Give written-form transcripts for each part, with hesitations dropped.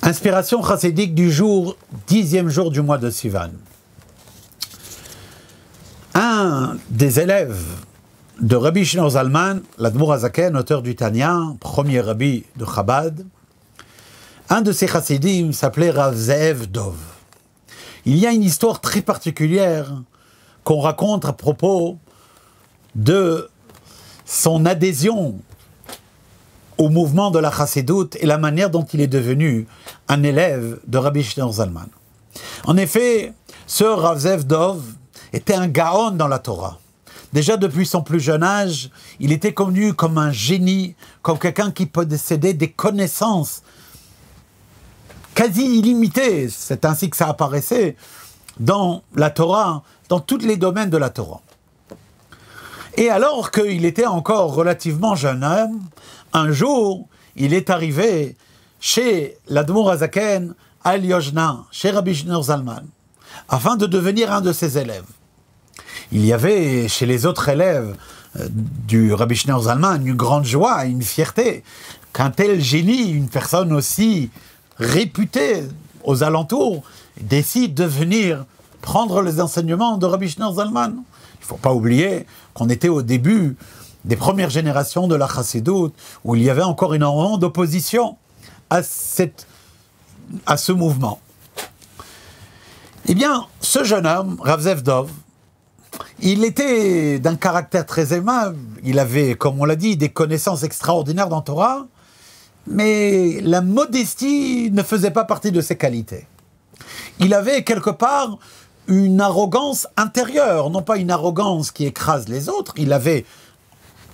Inspiration chassidique du jour, 10e jour du mois de Sivan. Un des élèves de Rabbi Shneur Zalman, l'Admour HaZaken, auteur du Tanya, premier rabbi de Chabad, un de ses chassidim s'appelait Rav Ze'ev Dov. Il y a une histoire très particulière qu'on raconte à propos de son adhésion au mouvement de la chassidoute et la manière dont il est devenu un élève de Rabbi Shneur Zalman. En effet, ce Rav Ze'ev Dov était un gaon dans la Torah. Déjà depuis son plus jeune âge, il était connu comme un génie, comme quelqu'un qui possédait des connaissances quasi illimitées. C'est ainsi que ça apparaissait dans la Torah, dans tous les domaines de la Torah. Et alors qu'il était encore relativement jeune homme, un jour, il est arrivé chez l'Admour HaZaken, à Liojna, chez Rabbi Shneur Zalman, afin de devenir un de ses élèves. Il y avait chez les autres élèves du Rabbi Shneur Zalman une grande joie, une fierté, qu'un tel génie, une personne aussi réputée aux alentours, décide de venir prendre les enseignements de Rabbi Shneur Zalman. Il ne faut pas oublier qu'on était au début des premières générations de la chassidoute, où il y avait encore énormément d'opposition à ce mouvement. Eh bien, ce jeune homme, Rav Ze'ev Dov, il était d'un caractère très aimable, il avait, comme on l'a dit, des connaissances extraordinaires dans la Torah, mais la modestie ne faisait pas partie de ses qualités. Il avait quelque part une arrogance intérieure, non pas une arrogance qui écrase les autres. Il avait,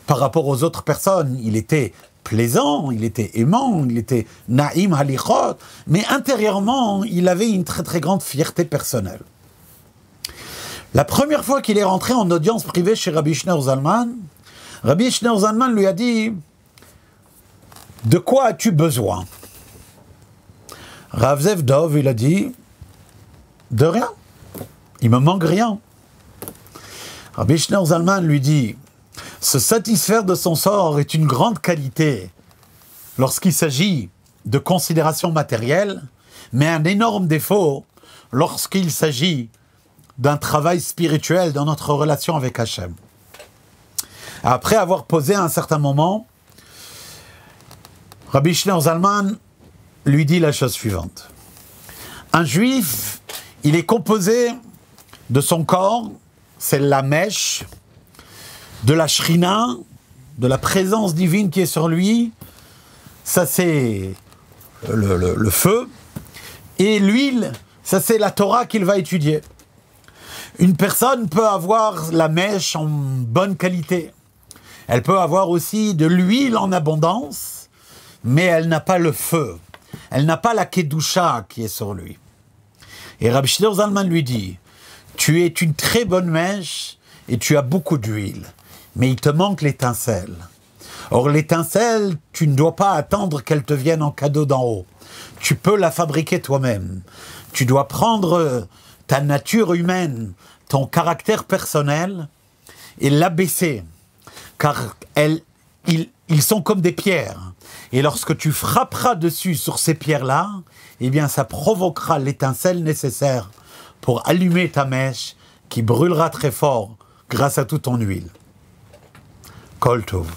par rapport aux autres personnes, il était plaisant, il était aimant, il était naïm halichot, mais intérieurement, il avait une très très grande fierté personnelle. La première fois qu'il est rentré en audience privée chez Rabbi Shneur Zalman, Rabbi Shneur Zalman lui a dit « De quoi as-tu besoin ?» Rav Ze'ev Dov, il a dit « De rien, il me manque rien. » Rabbi Shneur Zalman lui dit « Se satisfaire de son sort est une grande qualité lorsqu'il s'agit de considérations matérielles, mais un énorme défaut lorsqu'il s'agit d'un travail spirituel dans notre relation avec Hachem. » Après avoir posé à un certain moment, Rabbi Shneur Zalman lui dit la chose suivante. Un juif, il est composé de son corps, c'est la mèche, de la shrina, de la présence divine qui est sur lui, ça c'est le feu, et l'huile, ça c'est la Torah qu'il va étudier. Une personne peut avoir la mèche en bonne qualité, elle peut avoir aussi de l'huile en abondance, mais elle n'a pas le feu, elle n'a pas la kedusha qui est sur lui. Et Rabbi Shneur Zalman lui dit, tu es une très bonne mèche et tu as beaucoup d'huile, mais il te manque l'étincelle. Or l'étincelle, tu ne dois pas attendre qu'elle te vienne en cadeau d'en haut. Tu peux la fabriquer toi-même. Tu dois prendre ta nature humaine, ton caractère personnel et l'abaisser, car ils sont comme des pierres. Et lorsque tu frapperas dessus sur ces pierres-là, eh bien ça provoquera l'étincelle nécessaire pour allumer ta mèche qui brûlera très fort grâce à toute ton huile. Kol Tov.